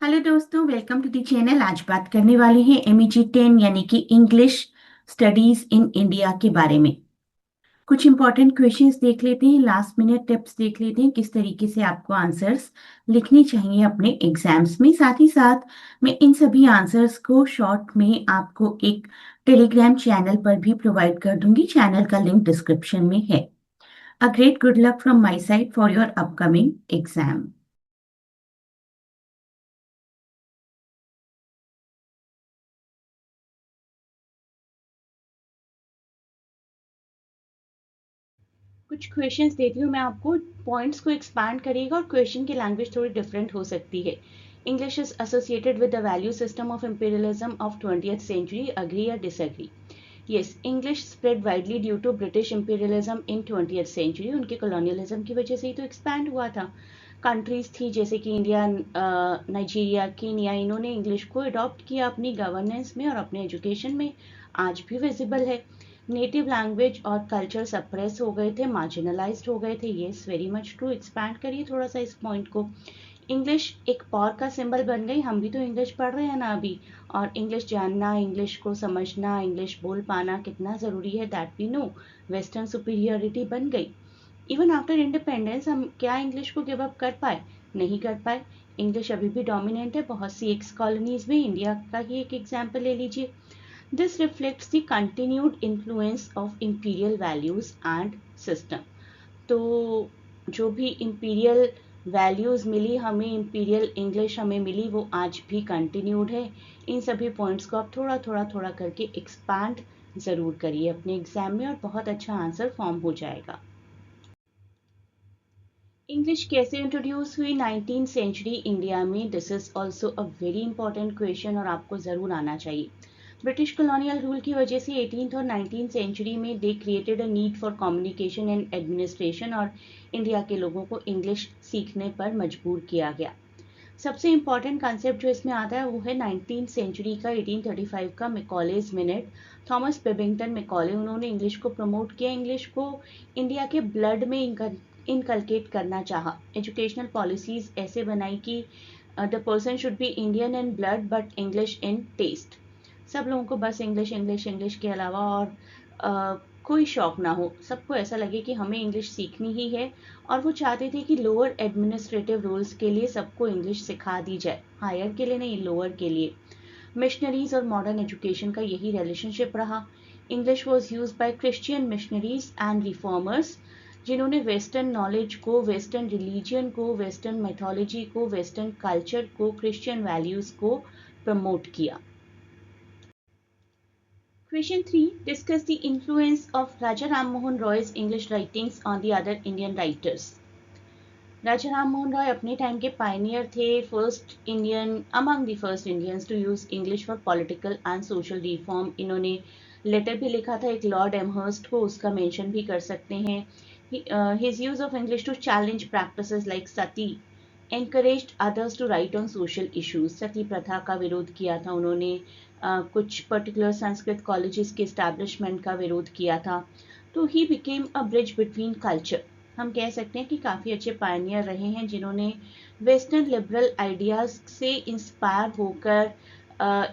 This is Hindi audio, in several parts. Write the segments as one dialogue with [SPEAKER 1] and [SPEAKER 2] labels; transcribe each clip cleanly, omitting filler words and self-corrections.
[SPEAKER 1] हेलो दोस्तों, वेलकम टू द चैनल। आज बात करने वाले हैं MEG 10 यानी कि इंग्लिश स्टडीज इन इंडिया के बारे में। कुछ इंपॉर्टेंट क्वेश्चंस देख लेते हैं, लास्ट मिनट टिप्स देख लेते हैं, किस तरीके से आपको आंसर्स लिखने चाहिए अपने एग्जाम्स में। साथ ही साथ मैं इन सभी आंसर्स को शॉर्ट में आपको एक टेलीग्राम चैनल पर भी प्रोवाइड कर दूंगी। चैनल का लिंक डिस्क्रिप्शन में है। A great good luck from my side for your upcoming exam. कुछ क्वेश्चंस देती हूँ मैं आपको, पॉइंट्स को एक्सपैंड करिएगा और क्वेश्चन की लैंग्वेज थोड़ी डिफरेंट हो सकती है। English is associated with the value system of imperialism of 20th century, agree या disagree? Yes, English spread widely due to British imperialism in 20th century. उनके कॉलोनियलिज्म की वजह से ही तो एक्सपैंड हुआ था। कंट्रीज थी जैसे कि इंडिया, नाइजीरिया, कीनिया, इन्होंने इंग्लिश को अडॉप्ट किया अपनी गवर्नेंस में और अपने एजुकेशन में। आज भी विजिबल है। नेटिव लैंग्वेज और कल्चर सप्रेस हो गए थे, मार्जिनलाइज्ड हो गए थे। Yes, very much true. Expand करिए थोड़ा सा इस पॉइंट को। इंग्लिश एक पावर का सिंबल बन गई। हम भी तो इंग्लिश पढ़ रहे हैं ना अभी, और इंग्लिश जानना, इंग्लिश को समझना, इंग्लिश बोल पाना कितना ज़रूरी है, that we know. Western superiority बन गई। इवन आफ्टर इंडिपेंडेंस हम क्या इंग्लिश को गिव अप कर पाए? नहीं कर पाए। इंग्लिश अभी भी डोमिनेंट है बहुत सी एक्स कॉलोनीज में। इंडिया का ही एक एग्जाम्पल ले लीजिए। This reflects the continued influence of imperial values and system. तो जो भी imperial values मिली हमें, imperial English हमें मिली, वो आज भी continued है। इन सभी पॉइंट्स को आप थोड़ा थोड़ा थोड़ा करके एक्सपैंड ज़रूर करिए अपने एग्जाम में और बहुत अच्छा आंसर फॉर्म हो जाएगा। इंग्लिश कैसे इंट्रोड्यूस हुई 19th सेंचुरी इंडिया में? This is also a very important question और आपको ज़रूर आना चाहिए। ब्रिटिश कॉलोनियल रूल की वजह से 18th और 19th सेंचुरी में they created a need for communication and administration, और इंडिया के लोगों को इंग्लिश सीखने पर मजबूर किया गया। सबसे इम्पॉर्टेंट कॉन्सेप्ट जो इसमें आता है वो है 19th सेंचुरी का 1835 का Macaulay's minute. Thomas Babington Macaulay, उन्होंने इंग्लिश को प्रमोट किया, इंग्लिश को इंडिया के ब्लड में इनकलकेट करना चाहा। एजुकेशनल पॉलिसीज ऐसे बनाई कि the person should be Indian in blood but English in taste. सब लोगों को बस इंग्लिश इंग्लिश इंग्लिश के अलावा और कोई शौक ना हो। सबको ऐसा लगे कि हमें इंग्लिश सीखनी ही है, और वो चाहते थे कि लोअर एडमिनिस्ट्रेटिव रोल्स के लिए सबको इंग्लिश सिखा दी जाए, हायर के लिए नहीं, लोअर के लिए। मिशनरीज और मॉडर्न एजुकेशन का यही रिलेशनशिप रहा। English was use by Christian missionaries and reformers, जिन्होंने वेस्टर्न नॉलेज को, वेस्टर्न रिलीजियन को, वेस्टर्न मैथोलॉजी को, वेस्टर्न कल्चर को, क्रिश्चियन वैल्यूज को प्रमोट किया। Question 3. Discuss the influence of Raja Ram Mohan Roy's English writings on the other Indian writers. Raja Ram Mohan Roy अपने टाइम के पायनियर थे, first Indian among the first Indians to use English for political and social reform. इन्होंने लेटर भी लिखा था एक लॉर्ड एमहर्स्ट को, उसका मेंशन भी कर सकते हैं। His use of English to challenge practices like sati, encouraged others to write on social issues। Sati प्रथा का विरोध किया था उन्होंने। कुछ पर्टिकुलर संस्कृत कॉलेजेस के इस्टेब्लिशमेंट का विरोध किया था। तो ही became a bridge between culture. हम कह सकते हैं कि काफ़ी अच्छे पायनियर रहे हैं जिन्होंने वेस्टर्न लिबरल आइडियाज़ से इंस्पायर होकर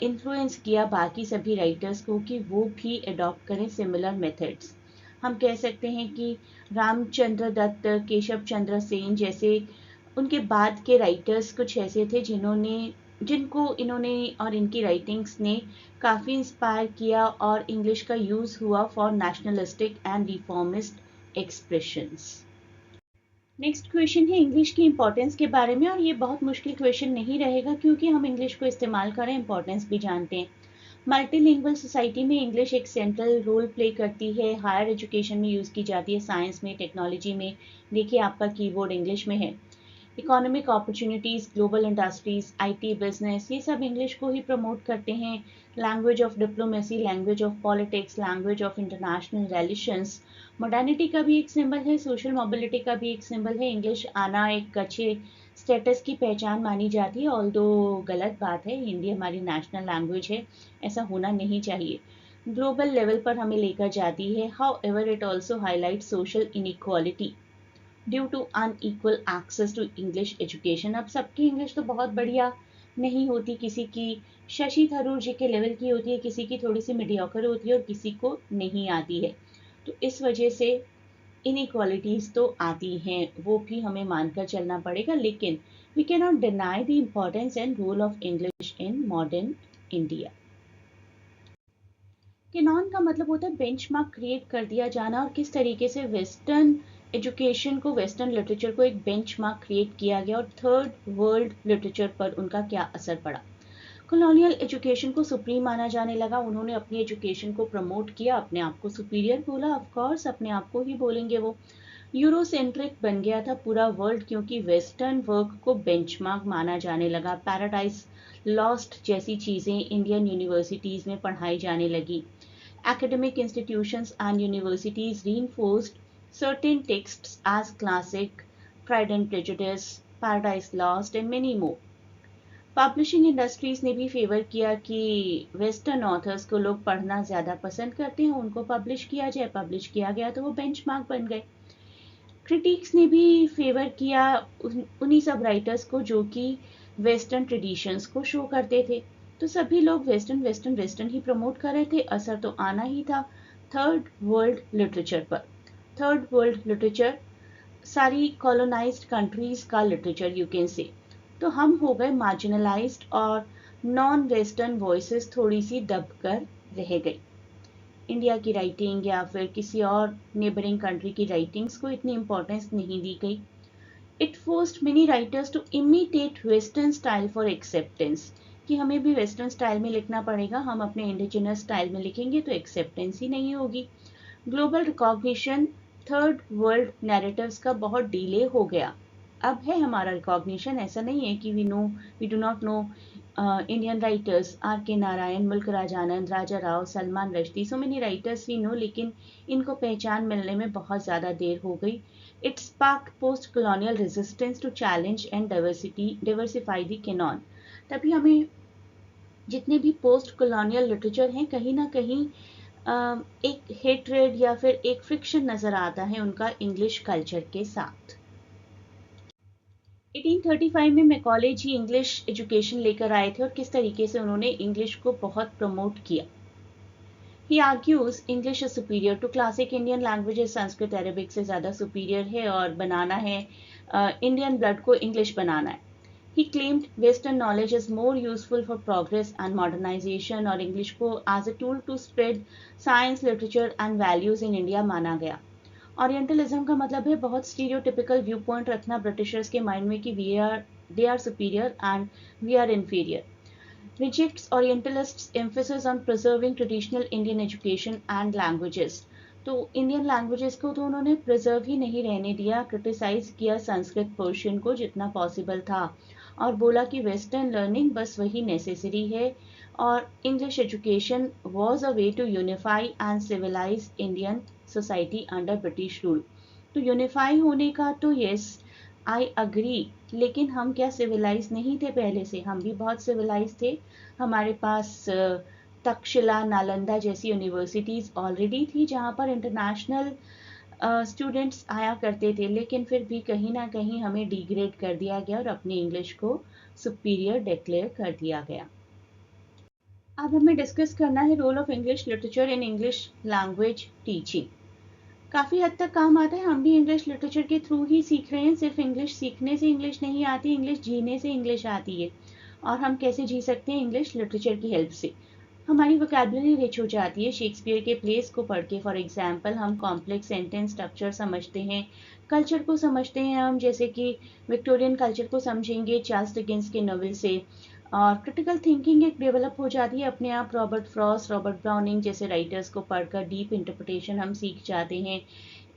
[SPEAKER 1] इन्फ्लुएंस किया बाकी सभी राइटर्स को कि वो भी अडॉप्ट करें सिमिलर मेथड्स। हम कह सकते हैं कि रामचंद्र दत्त, केशव चंद्र सेन जैसे उनके बाद के राइटर्स कुछ ऐसे थे जिनको इन्होंने और इनकी राइटिंग्स ने काफ़ी इंस्पायर किया, और इंग्लिश का यूज़ हुआ for nationalistic and reformist expressions. Next question है इंग्लिश की इंपॉर्टेंस के बारे में, और ये बहुत मुश्किल क्वेश्चन नहीं रहेगा क्योंकि हम इंग्लिश को इस्तेमाल करें, इंपॉर्टेंस भी जानते हैं। मल्टीलिंगुअल सोसाइटी में इंग्लिश एक सेंट्रल रोल प्ले करती है। हायर एजुकेशन में यूज़ की जाती है, साइंस में, टेक्नोलॉजी में। देखिए आपका कीबोर्ड इंग्लिश में है। Economic opportunities, global industries, IT, business, ये सब इंग्लिश को ही प्रमोट करते हैं। Language of diplomacy, language of politics, language of international relations. Modernity का भी एक सिंबल है, सोशल मोबिलिटी का भी एक सिंबल है। इंग्लिश आना एक अच्छे स्टेटस की पहचान मानी जाती है, ऑल्दो गलत बात है, हिंदी हमारी नेशनल लैंग्वेज है, ऐसा होना नहीं चाहिए। ग्लोबल लेवल पर हमें लेकर जाती है। However it also highlight social inequality due to unequal access to English education. अब सबकी इंग्लिश तो बहुत बढ़िया नहीं होती, किसी की शशि थरूर जी के लेवल की होती है, किसी की थोड़ी सी मीडियोकर होती है और किसी को नहीं आती है। तो इस वजह से इनइक्वालिटीज तो आती हैं, वो भी हमें मानकर चलना पड़ेगा, लेकिन we can not deny the importance and role of English in modern India. Canon का मतलब होता है बेंचमार्क क्रिएट कर दिया जाना, और किस तरीके से वेस्टर्न एजुकेशन को, वेस्टर्न लिटरेचर को एक बेंचमार्क क्रिएट किया गया और थर्ड वर्ल्ड लिटरेचर पर उनका क्या असर पड़ा। कॉलोनियल एजुकेशन को सुप्रीम माना जाने लगा, उन्होंने अपनी एजुकेशन को प्रमोट किया, अपने आप को सुपीरियर बोला, ऑफ कोर्स अपने आप को ही बोलेंगे वो। यूरोसेंट्रिक बन गया था पूरा वर्ल्ड, क्योंकि वेस्टर्न वर्क को बेंचमार्क माना जाने लगा। पैराडाइज लॉस्ट जैसी चीजें इंडियन यूनिवर्सिटीज में पढ़ाई जाने लगी। Academic institutions and universities reinforced certain texts as classic, Pride and Prejudice, Paradise Lost, and many more. Publishing industries ने भी फेवर किया कि वेस्टर्न ऑथर्स को लोग पढ़ना ज़्यादा पसंद करते हैं, उनको पब्लिश किया जाए, पब्लिश किया गया तो वो बेंचमार्क बन गए। क्रिटिक्स ने भी फेवर किया उन्हीं सब राइटर्स को जो कि वेस्टर्न ट्रेडिशंस को शो करते थे। तो सभी लोग वेस्टर्न वेस्टर्न वेस्टर्न ही प्रमोट कर रहे थे, असर तो आना ही था थर्ड वर्ल्ड लिटरेचर पर। थर्ड वर्ल्ड लिटरेचर सारी कॉलोनाइज्ड कंट्रीज का लिटरेचर यू कैन से। तो हम हो गए मार्जिनलाइज्ड और नॉन वेस्टर्न वॉइसेस थोड़ी सी दबकर रह गई। इंडिया की राइटिंग या फिर किसी और नेबरिंग कंट्री की राइटिंग्स को इतनी इंपॉर्टेंस नहीं दी गई। It forced many writers to imitate western style for acceptance, कि हमें भी वेस्टर्न स्टाइल में लिखना पड़ेगा, हम अपने इंडिजिनस स्टाइल में लिखेंगे तो एक्सेप्टेंस ही नहीं होगी। Global recognition third world narratives का बहुत डिले हो गया। अब है हमारा रिकॉग्निशन, ऐसा नहीं है कि we do not know Indian writers, R K Narayan, Mulk Raj Anand, Raja Rao, Salman Rushdie, so many writers we know, लेकिन इनको पहचान मिलने में बहुत ज़्यादा देर हो गई। It spark post colonial resistance to challenge and diversify the canon. तभी हमें जितने भी पोस्ट colonial लिटरेचर हैं कहीं ना कहीं एक हेट्रेड या फिर एक फ्रिक्शन नजर आता है उनका इंग्लिश कल्चर के साथ। 1835 में मैकॉले जी इंग्लिश एजुकेशन लेकर आए थे और किस तरीके से उन्होंने इंग्लिश को बहुत प्रमोट किया। He argues English is superior to classic Indian languages, Sanskrit Arabic से ज़्यादा सुपीरियर है और बनाना है इंडियन ब्लड को इंग्लिश बनाना है। He claimed Western knowledge is more useful for progress and modernization, और इंग्लिश को as a tool to spread science, literature and values in India माना गया। ओरिएंटलिज्म का मतलब है बहुत स्टीरियोटिपिकल व्यू पॉइंट रखना ब्रिटिशर्स के माइंड में कि they are superior and we are inferior. Rejects Orientalists' emphasis on preserving traditional Indian education and languages. तो इंडियन लैंग्वेजेस को तो उन्होंने प्रिजर्व ही नहीं रहने दिया, क्रिटिसाइज किया संस्कृत पोर्शन को जितना पॉसिबल था और बोला कि वेस्टर्न लर्निंग बस वही नेसेसरी है और English education was a way to unify and civilize Indian society under British rule. तो यूनिफाई होने का तो यस आई अग्री, लेकिन हम क्या सिविलाइज नहीं थे पहले से? हम भी बहुत सिविलाइज थे। हमारे पास तक्षशिला, नालंदा जैसी यूनिवर्सिटीज ऑलरेडी थी जहाँ पर इंटरनेशनल स्टूडेंट्स आया करते थे, लेकिन फिर भी कहीं ना कहीं हमें डिग्रेड कर दिया गया और अपनी इंग्लिश को सुपीरियर डिक्लेयर कर दिया गया। अब हमें डिस्कस करना है role of English literature in English language teaching. काफ़ी हद तक काम आता है, हम भी इंग्लिश लिटरेचर के थ्रू ही सीख रहे हैं। सिर्फ इंग्लिश सीखने से इंग्लिश नहीं आती, इंग्लिश जीने से इंग्लिश आती है। और हम कैसे जी सकते हैं? इंग्लिश लिटरेचर की हेल्प से हमारी वोकैबुलरी रिच हो जाती है। शेक्सपियर के प्लेस को पढ़ के फॉर एग्जांपल हम कॉम्प्लेक्स सेंटेंस स्ट्रक्चर समझते हैं, कल्चर को समझते हैं हम, जैसे कि विक्टोरियन कल्चर को समझेंगे चार्ल्स डिकेंस के नॉवेल से। और क्रिटिकल थिंकिंग एक डेवलप हो जाती है अपने आप। रॉबर्ट फ्रॉस्ट, रॉबर्ट ब्राउनिंग जैसे राइटर्स को पढ़कर डीप इंटरप्रिटेशन हम सीख जाते हैं।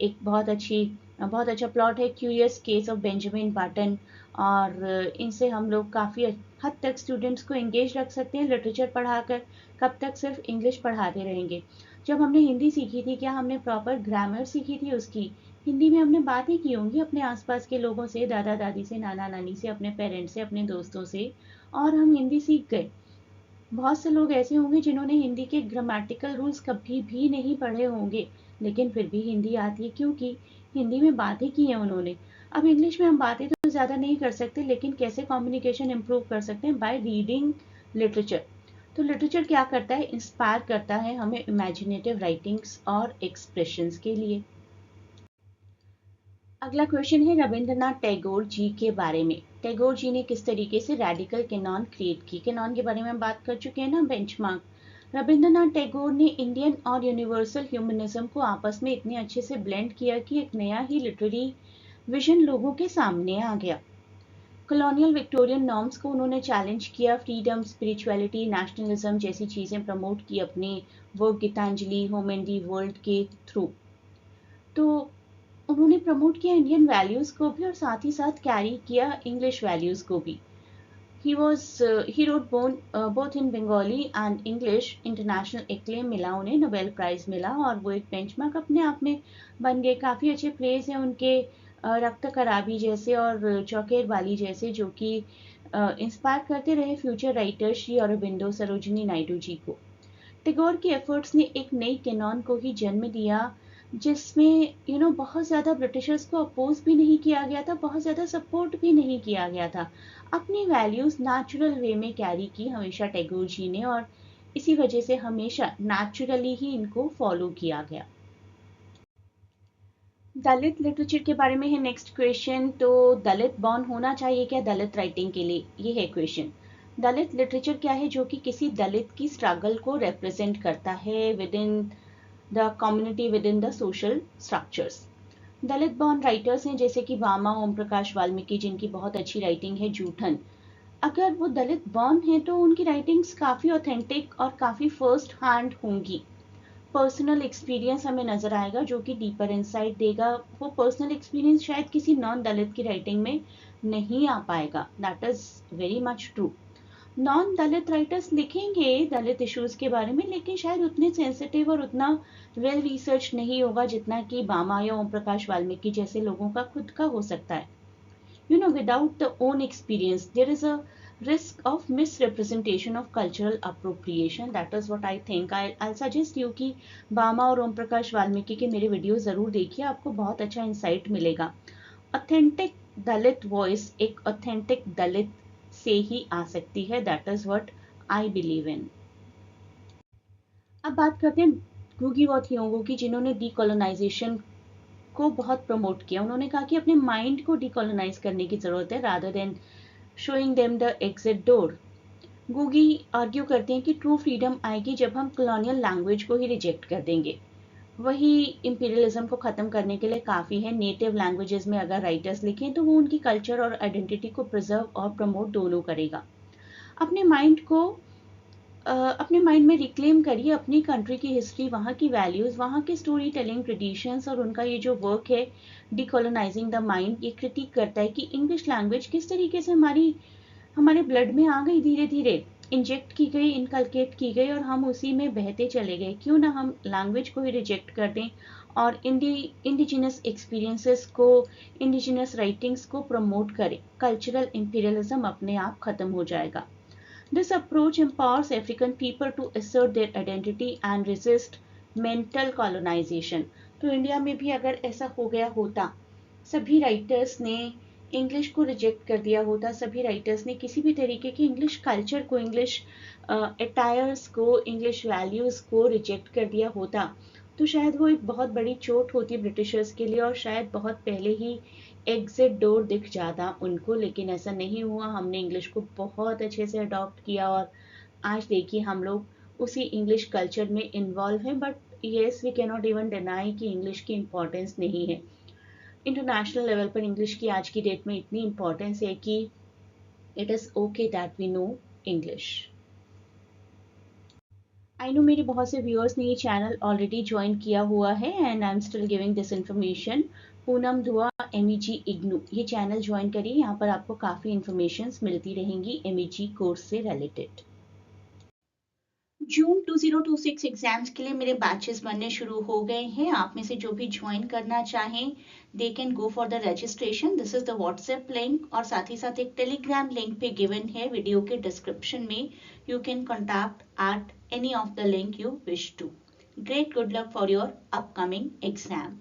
[SPEAKER 1] एक बहुत अच्छा प्लॉट है curious case of Benjamin button, और इनसे हम लोग काफ़ी हद तक स्टूडेंट्स को एंगेज रख सकते हैं लिटरेचर पढ़ाकर। कब तक सिर्फ इंग्लिश पढ़ाते रहेंगे? जब हमने हिंदी सीखी थी क्या हमने प्रॉपर ग्रामर सीखी थी उसकी? हिंदी में हमने बातें की होंगी अपने आसपास के लोगों से, दादा दादी से, नाना नानी से, अपने पेरेंट्स से, अपने दोस्तों से, और हम हिंदी सीख गए। बहुत से लोग ऐसे होंगे जिन्होंने हिंदी के ग्रामेटिकल रूल्स कभी भी नहीं पढ़े होंगे, लेकिन फिर भी हिंदी आती है क्योंकि हिंदी में बातें की हैं उन्होंने। अब इंग्लिश में हम बातें तो ज़्यादा नहीं कर सकते, लेकिन कैसे कम्युनिकेशन इम्प्रूव कर सकते हैं? By reading literature. तो लिटरेचर क्या करता है? इंस्पायर करता है हमें इमेजिनेटिव राइटिंग्स और एक्सप्रेशंस के लिए। अगला क्वेश्चन है रविंद्रनाथ टैगोर जी के बारे में। टैगोर जी ने किस तरीके से रेडिकल कैनॉन क्रिएट की? कैनॉन के बारे में हम बात कर चुके हैं ना, बेंचमार्क। रविंद्रनाथ टैगोर ने इंडियन और यूनिवर्सल ह्यूमनिज्म को आपस में इतने अच्छे से ब्लेंड किया कि एक नया ही लिटरेरी विजन लोगों के सामने आ गया। कॉलोनियल विक्टोरियन नॉर्म्स को उन्होंने चैलेंज किया, फ्रीडम, स्पिरिचुअलिटी, नेशनलिज्म जैसी चीज़ें प्रमोट की अपने work Gitanjali, home and the world के थ्रू। तो उन्होंने प्रमोट किया इंडियन वैल्यूज़ को भी और साथ ही साथ कैरी किया इंग्लिश वैल्यूज़ को भी। he wrote both in Bengali and English. International acclaim मिला उन्हें, नोबेल प्राइज मिला और वो एक बेंचमार्क अपने आप में बन गए। काफ़ी अच्छे प्लेस हैं उनके, रक्त कराबी जैसे और चौकेर वाली जैसे, जो कि इंस्पायर करते रहे फ्यूचर राइटर श्री अरबिंदो, सरोजिनी नायडू जी को। टैगोर की एफर्ट्स ने एक नई कैनॉन को ही जन्म दिया, जिसमें बहुत ज़्यादा ब्रिटिशर्स को अपोज भी नहीं किया गया था, बहुत ज़्यादा सपोर्ट भी नहीं किया गया था। अपनी वैल्यूज़ नेचुरल वे में कैरी की हमेशा टैगोर जी ने, और इसी वजह से हमेशा नेचुरली ही इनको फॉलो किया गया। दलित लिटरेचर के बारे में है नेक्स्ट क्वेश्चन। तो दलित बॉर्न होना चाहिए क्या दलित राइटिंग के लिए? ये है क्वेश्चन। दलित लिटरेचर क्या है? जो कि किसी दलित की स्ट्रगल को रिप्रेजेंट करता है with in the community, with in the social structures. Dalit born writers हैं जैसे कि भामा, ओम प्रकाश वाल्मीकि, जिनकी बहुत अच्छी राइटिंग है, जूठन। अगर वो दलित बॉर्न हैं तो उनकी राइटिंग्स काफ़ी ऑथेंटिक और काफ़ी फर्स्ट हैंड होंगी। पर्सनल एक्सपीरियंस हमें नजर आएगा जो कि डीपर इंसाइट देगा। वो पर्सनल एक्सपीरियंस शायद किसी नॉन दलित की राइटिंग में नहीं आ पाएगा। That is very much true. Non Dalit writers लिखेंगे दलित इश्यूज के बारे में, लेकिन शायद उतने सेंसिटिव और उतना वेल रिसर्च नहीं होगा जितना कि बामा या ओम प्रकाश वाल्मीकि जैसे लोगों का खुद का हो सकता है। Without the own experience, there is a risk of misrepresentation of cultural appropriation. That is what I think. I'll suggest you कि बामा और ओम प्रकाश वाल्मीकि के मेरे वीडियो जरूर देखिए, आपको बहुत अच्छा इंसाइट मिलेगा। ऑथेंटिक दलित वॉइस एक ऑथेंटिक दलित से ही आ सकती है। That is what I believe in. अब बात करते हैं गुगी व थियोंगो की, जिन्होंने डीकोलोनाइजेशन को बहुत प्रमोट किया। उन्होंने कहा कि अपने माइंड को डिकोलोनाइज करने की जरूरत है rather than showing them the exit door. गुगी आर्ग्यू करते हैं कि ट्रू फ्रीडम आएगी जब हम कॉलोनियल लैंग्वेज को ही रिजेक्ट कर देंगे। वही इंपीरियलिज्म को खत्म करने के लिए काफ़ी है। नेटिव लैंग्वेजेस में अगर राइटर्स लिखें तो वो उनकी कल्चर और आइडेंटिटी को प्रिजर्व और प्रमोट दोनों करेगा। अपने माइंड को अपने माइंड में रिक्लेम करिए अपनी कंट्री की हिस्ट्री, वहाँ की वैल्यूज़, वहाँ के स्टोरी टेलिंग ट्रेडिशंस, और उनका ये जो वर्क है डिकोलोनाइजिंग द माइंड, ये क्रिटिक करता है कि इंग्लिश लैंग्वेज किस तरीके से हमारे ब्लड में आ गई, धीरे धीरे इंजेक्ट की गई, इनकलकेट की गई और हम उसी में बहते चले गए। क्यों ना हम लैंग्वेज को ही रिजेक्ट कर दें और इंडिजिनस एक्सपीरियंसेस को, इंडिजिनस राइटिंग्स को प्रमोट करें। कल्चरल इंपीरियलिज्म अपने आप खत्म हो जाएगा। This approach empowers African people to assert their identity and resist mental colonization. तो इंडिया में भी अगर ऐसा हो गया होता, सभी राइटर्स ने इंग्लिश को रिजेक्ट कर दिया होता, सभी राइटर्स ने किसी भी तरीके की इंग्लिश कल्चर को, इंग्लिश अटायर्स को, इंग्लिश वैल्यूज़ को रिजेक्ट कर दिया होता, तो शायद वो एक बहुत बड़ी चोट होती ब्रिटिशर्स के लिए और शायद बहुत पहले ही एग्जिट डोर दिख जाता उनको। लेकिन ऐसा नहीं हुआ। हमने इंग्लिश को बहुत अच्छे से अडॉप्ट किया और आज देखिए हम लोग उसी इंग्लिश कल्चर में इन्वॉल्व हैं। But yes, we can not even deny कि इंग्लिश की इम्पोर्टेंस नहीं है। इंटरनेशनल लेवल पर इंग्लिश की आज की डेट में इतनी इम्पोर्टेंस है कि it is okay that we know English. I know मेरे बहुत से व्यूअर्स ने ये चैनल ऑलरेडी ज्वाइन किया हुआ है and I am still giving this information. Poonam दुआ MEG इग्नू, ये चैनल ज्वाइन करिए, यहाँ पर आपको काफ़ी इन्फॉर्मेशन मिलती रहेंगी MEG कोर्स से रिलेटेड। जून 2026 एग्जाम्स के लिए मेरे बैचेस बनने शुरू हो गए हैं। आप में से जो भी ज्वाइन करना चाहें they can go for the registration. This is the WhatsApp link और साथ ही साथ एक टेलीग्राम लिंक भी गिवन है वीडियो के डिस्क्रिप्शन में। You can contact at any of the link you wish to. Great good luck for your upcoming exam.